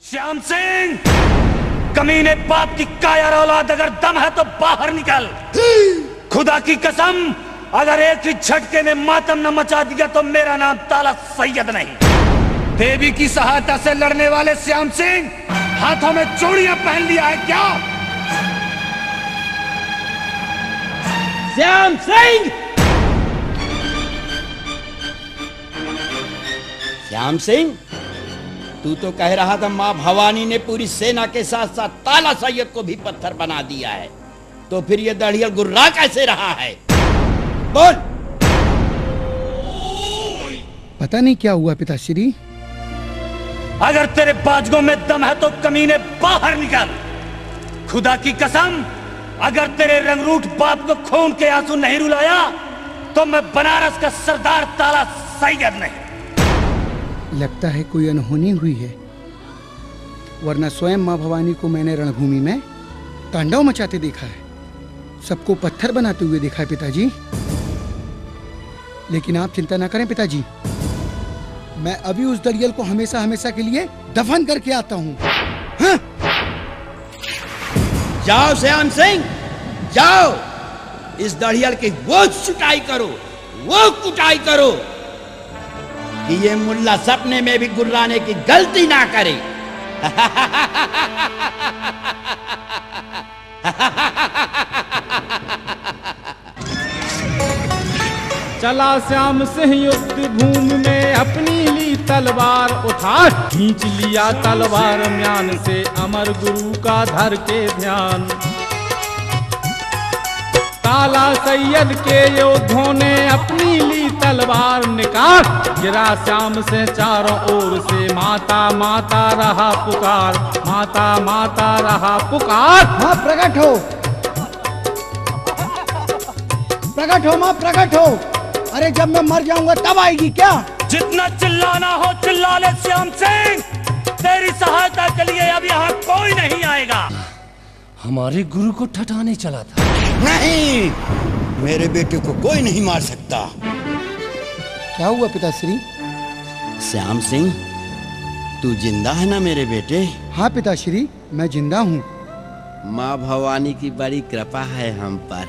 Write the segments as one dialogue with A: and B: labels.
A: श्याम सिंह, कमीने बाप की कायर औलाद, अगर दम है तो बाहर निकल। खुदा की कसम, अगर एक ही झटके में मातम न मचा दिया तो मेरा नाम ताला सैयद नहीं। देवी की सहायता से लड़ने वाले श्याम सिंह हाथों में चूड़ियां पहन लिया है क्या?
B: श्याम सिंह! श्याम सिंह, तू तो कह रहा था माँ भवानी ने पूरी सेना के साथ साथ ताला सैयद को भी पत्थर बना दिया है, तो फिर ये दढ़ियल गुर्रा कैसे रहा है? बोल।
C: पता नहीं क्या हुआ पिताश्री।
A: अगर तेरे बाजुओं में दम है तो कमीने बाहर निकल। खुदा की कसम, अगर तेरे रंगरूठ बाप को खून के आंसू नहीं रुलाया तो मैं बनारस का सरदार ताला सैयद नहीं।
C: लगता है कोई अनहोनी हुई है, वरना स्वयं माँ भवानी को मैंने रणभूमि में तांडव मचाते देखा है, सबको पत्थर बनाते हुए देखा है पिताजी। लेकिन आप चिंता ना करें पिताजी, मैं अभी उस दरियल को हमेशा हमेशा के लिए दफन करके आता हूँ। हाँ?
B: जाओ श्याम सिंह, जाओ, इस दढ़ियल की वो कुटाई करो, वो कुटाई करो कि ये मुल्ला सपने में भी गुर्राने की गलती ना करे।
D: चला श्याम सिंह युद्ध भूमि में अपनी ली तलवार उठा, खींच लिया तलवार म्यान से अमर गुरु का धर के ध्यान। ताला सैयद के योद्धों ने अपनी ली तलवार निकाल, गिरा श्याम से चारों ओर से माता माता रहा पुकार, माता माता रहा पुकार।
C: माँ प्रकट हो, प्रकट हो माँ, प्रकट हो। अरे जब मैं मर जाऊंगा तब आएगी क्या?
A: जितना चिल्लाना हो चिल्ला ले श्याम सिंह, तेरी सहायता के लिए अब यहाँ कोई नहीं आएगा।
E: हमारे गुरु को ठठाने चला था।
B: नहीं, मेरे बेटे को कोई नहीं मार सकता।
C: क्या हुआ पिताश्री?
B: श्याम सिंह, तू जिंदा है ना मेरे बेटे?
C: हाँ पिताश्री, मैं जिंदा हूँ।
B: माँ भवानी की बड़ी कृपा है हम पर।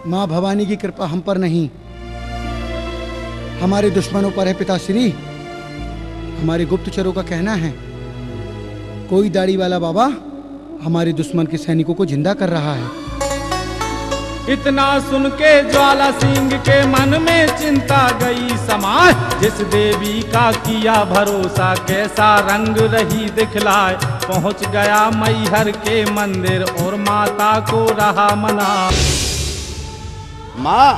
C: माँ भवानी की कृपा हम पर नहीं, हमारे दुश्मनों पर है पिताश्री। हमारे गुप्तचरों का कहना है कोई दाढ़ी वाला बाबा हमारे दुश्मन के सैनिकों को जिंदा कर रहा है।
D: इतना सुन के ज्वाला सिंह के मन में चिंता गई समाज, जिस देवी का किया भरोसा कैसा रंग रही दिखलाए। पहुंच गया मैहर के मंदिर और माता को रहा मना।
B: माँ,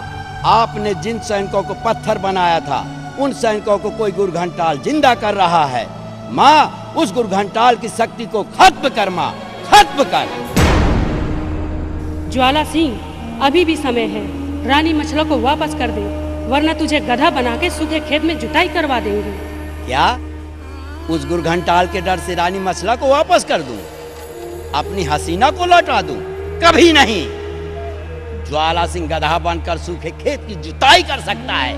B: आपने जिन सैनिकों को पत्थर बनाया था उन सैनिकों को कोई गुरघंटाल जिंदा कर रहा है। माँ, उस गुरघंटाल की शक्ति को खत्म कर माँ, खत्म कर।
F: ज्वाला सिंह, अभी भी समय है, रानी मछला को वापस कर दे, वरना तुझे गधा बना के सूखे खेत में जुताई करवा देंगे।
B: क्या उस गुरघंटाल के डर से रानी मछला को वापस कर दूं? अपनी हसीना को लौटा दूं? कभी नहीं। ज्वाला सिंह गधा बनकर सूखे खेत की जुताई कर सकता है,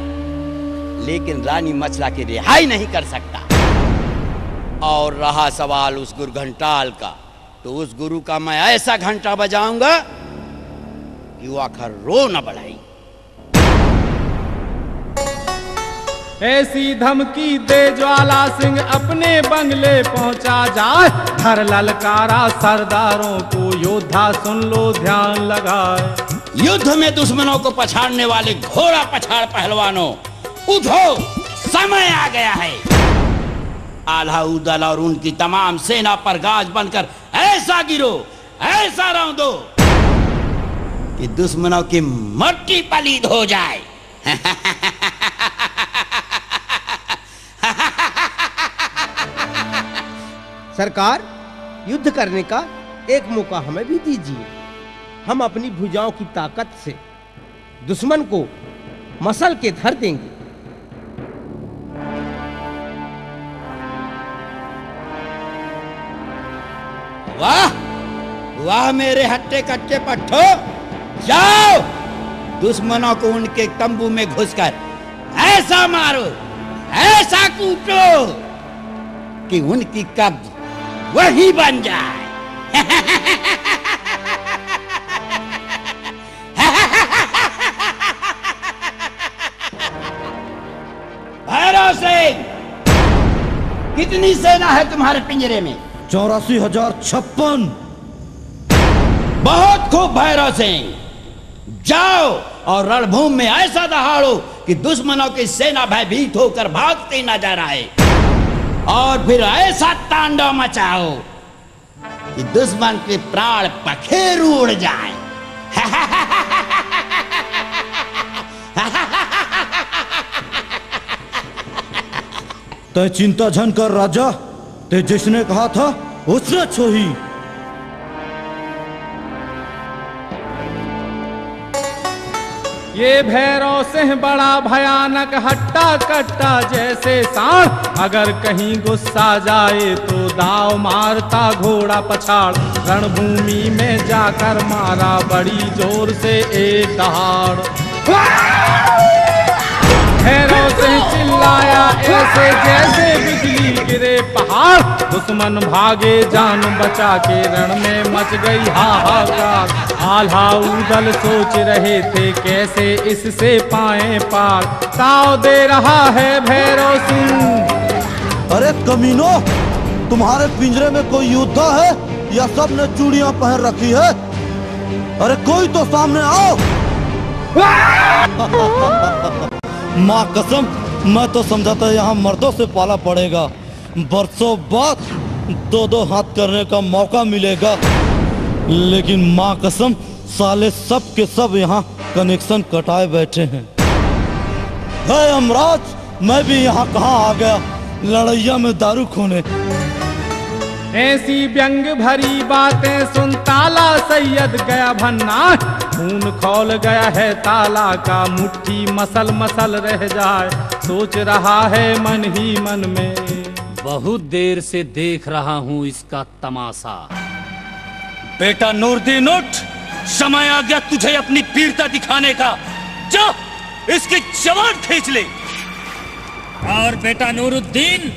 B: लेकिन रानी मछला की रिहाई नहीं कर सकता। और रहा सवाल उस गुरघंटाल का, तो उस गुरु का मैं ऐसा घंटा बजाऊंगा कि वो आखिर रो न बढ़ाई।
D: ऐसी धमकी दे ज्वाला सिंह अपने बंगले पहुंचा जाए, धर ललकारा सरदारों को योद्धा सुन लो ध्यान लगाए।
B: युद्ध में दुश्मनों को पछाड़ने वाले घोड़ा पछाड़ पहलवानों, उठो, समय आ गया है। आल्हा उदल और उनकी तमाम सेना पर गाज बनकर ऐसा गिरो, ऐसा रौंदो कि दुश्मनों की मट्टी पलीद हो जाए।
G: सरकार, युद्ध करने का एक मौका हमें भी दीजिए। हम अपनी भुजाओं की ताकत से दुश्मन को मसल के धर देंगे।
B: वाह वाह मेरे हट्टे कट्टे पट्टो, जाओ दुश्मनों को उनके तंबू में घुसकर ऐसा मारो, ऐसा कूटो कि उनकी कब्ज वही बन जाए। भैरव सिंह, कितनी सेना है तुम्हारे पिंजरे में?
H: 84,056।
B: बहुत खूब भैरव सिंह, जाओ और रणभूमि में ऐसा दहाड़ो कि दुश्मनों की सेना भयभीत होकर भागती नजर आए, और फिर ऐसा तांडव मचाओ कि दुश्मन के प्राण पखेरु उड़ जाए।
H: तय चिंता झन कर राजा, ते जिसने कहा था उसने छोही।
D: ये भैरव सिंह बड़ा भयानक हट्टा कट्टा जैसे सांड, अगर कहीं गुस्सा जाए तो दाव मारता घोड़ा पछाड़। रणभूमि में जाकर मारा बड़ी जोर से एक दहाड़। भैरव सिंह चिल्लाया ऐसे जैसे बिजली गिरे पहाड़। दुश्मन भागे जान बचा के, रण में मच गई हाहाकार। आल्हा उदल सोच रहे थे कैसे इससे पाए पार। ताव दे रहा है भैरव सिंह।
H: अरे कमीनो, तुम्हारे पिंजरे में कोई योद्धा है या सब ने चूड़ियां पहन रखी है? अरे कोई तो सामने आओ। माँ कसम, मैं तो समझा था यहाँ मर्दों से पाला पड़ेगा, बरसों बाद 2-2 हाथ करने का मौका मिलेगा। लेकिन माँ कसम, साले सब के सब यहाँ कनेक्शन कटाए बैठे हैं। यमराज, मैं भी यहाँ कहाँ आ गया, लड़ैया में दारू खोने।
D: ऐसी व्यंग भरी बातें सुन ताला सैयद गया भन्ना। खून खौल गया है ताला का, मुट्ठी मसल मसल रह जाए। सोच रहा है मन ही मन में,
E: बहुत देर से देख रहा हूं इसका तमाशा।
A: बेटा नूरदीन, उठ, समय आ गया तुझे अपनी वीरता दिखाने का। जा, इसकी जवान खींच ले।
I: और बेटा नूरुद्दीन,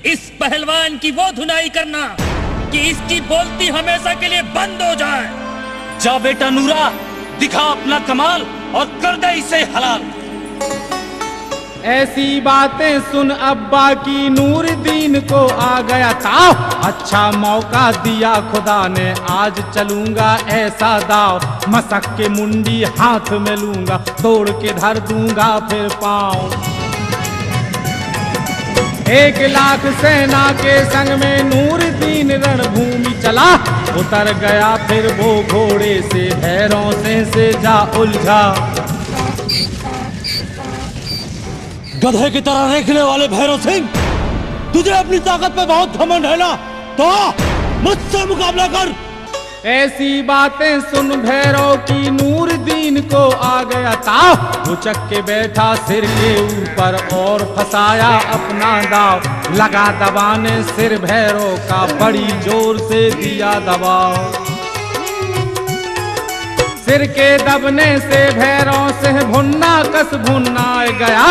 I: इस पहलवान की वो धुनाई करना कि इसकी बोलती हमेशा के लिए बंद हो जाए।
A: जा बेटा नूरा, दिखा अपना कमाल और कर दे इसे हलाल।
D: ऐसी बातें सुन अब्बा की नूरदीन को आ गया ताव। अच्छा मौका दिया खुदा ने, आज चलूंगा ऐसा दाव। मसक के मुंडी हाथ में लूंगा, तोड़ के धर दूंगा फिर पाँव। 1 लाख सेना के संग में नूरदीन रणभूमि चला। उतर गया फिर वो घोड़े से, भैरव से जा उलझा।
H: गधे की तरह देखने वाले भैरव सिंह, तुझे अपनी ताकत पे बहुत घमंड है ना, तो मुझसे मुकाबला कर।
D: ऐसी बातें सुन भैरव की नूरदीन को आ गया ताव। उचक के बैठा सिर के ऊपर और फंसाया अपना दाव। लगा दबाने सिर भैरव का, बड़ी जोर से दिया दबाव। सिर के दबने से भैरव से भुन्ना कस भुन्ना गया।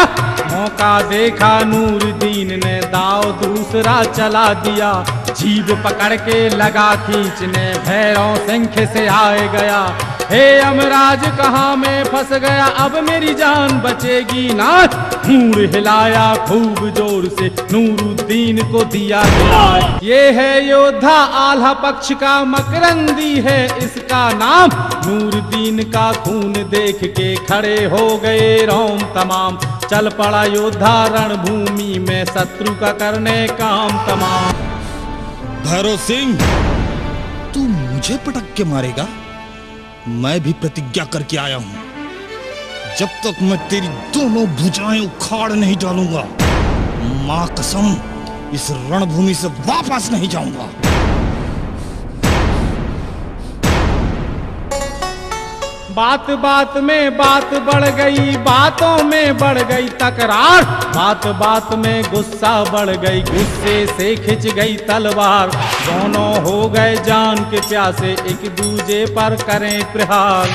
D: मौका देखा नूरदीन ने, दाव दूसरा चला दिया। जीभ पकड़ के लगा खींचने, भैरव सिंह से आए गया। हे यमराज, कहाँ मैं फंस गया, अब मेरी जान बचेगी ना। मूर हिलाया खूब जोर से, नूरुद्दीन को दिया गिराए। ये है योद्धा आल्हा पक्ष का, मकरंदी है इसका नाम। नूरुद्दीन का खून देख के खड़े हो गए रोम तमाम। चल पड़ा योद्धा रणभूमि में, शत्रु का करने काम तमाम।
H: भैरव सिंह, तू मुझे पटक के मारेगा? मैं भी प्रतिज्ञा करके आया हूं, जब तक मैं तेरी दोनों भुजाएं उखाड़ नहीं डालूंगा, मां कसम इस रणभूमि से वापस नहीं जाऊंगा।
D: बात बात में बात बढ़ गई, बातों में बढ़ गई तकरार। बात बात में गुस्सा बढ़ गई, गुस्से से खिंच गई तलवार। दोनों हो गए जान के प्यासे, एक दूजे पर करें प्रहार।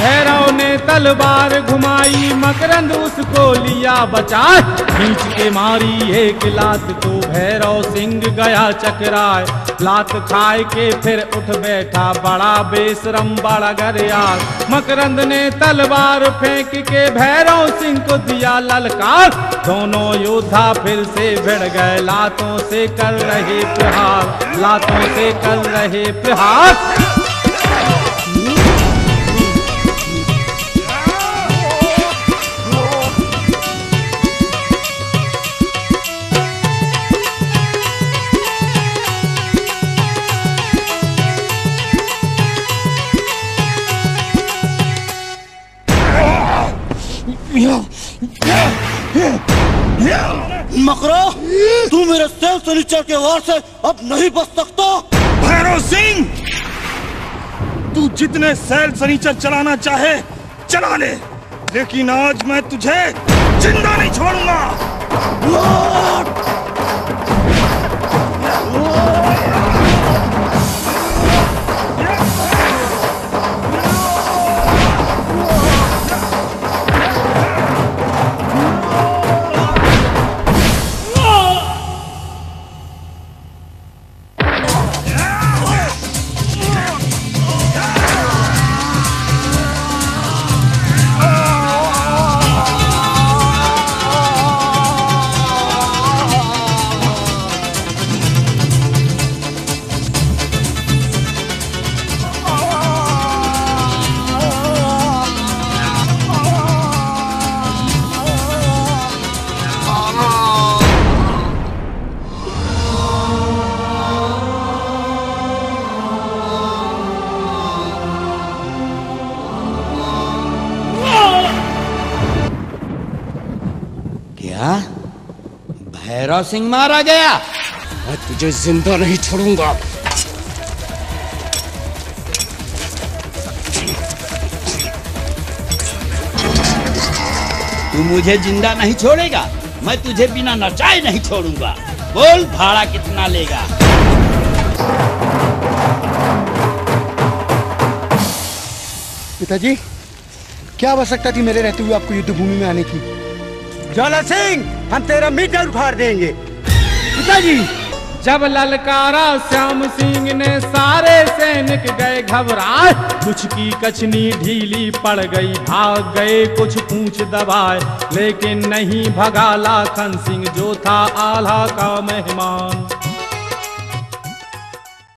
D: भैरव ने तलवार घुमाई, मकरंद उसको लिया बचाए, खींच के मारी एक लात को भैरव सिंह गया चकराए। लात खाए के फिर उठ बैठा बड़ा बेशरम बड़ा गरियाल। मकरंद ने तलवार फेंक के भैरव सिंह को दिया ललकार। दोनों योद्धा फिर से भिड़ गए, लातों से कर रहे प्रहार, लातों से कर रहे प्रहार।
J: मकरा, तू मेरे सेल सनीचर के वार से अब नहीं बच सकता।
H: भैरव सिंह, तू जितने सेल सनीचर चलाना चाहे चला ले, लेकिन आज मैं तुझे जिंदा नहीं छोड़ूंगा।
B: भैरव सिंह मारा गया?
G: मैं तुझे जिंदा नहीं छोड़ूंगा।
B: तू मुझे जिंदा नहीं छोड़ेगा, मैं तुझे बिना नचाए नहीं छोड़ूंगा। बोल भाड़ा कितना लेगा?
C: पिताजी, क्या आवश्यकता थी मेरे रहते हुए आपको युद्ध भूमि में आने की?
G: ज्वाला सिंह, हम तेरा मीटर उखाड़ देंगे।
C: पिताजी,
D: जब ललकारा श्याम सिंह ने सारे सैनिक गए घबराए। कुछ की कछनी ढीली पड़ गई, भाग गए कुछ पूंछ दबाए, लेकिन नहीं भगा लाखन सिंह जो था आल्हा का मेहमान।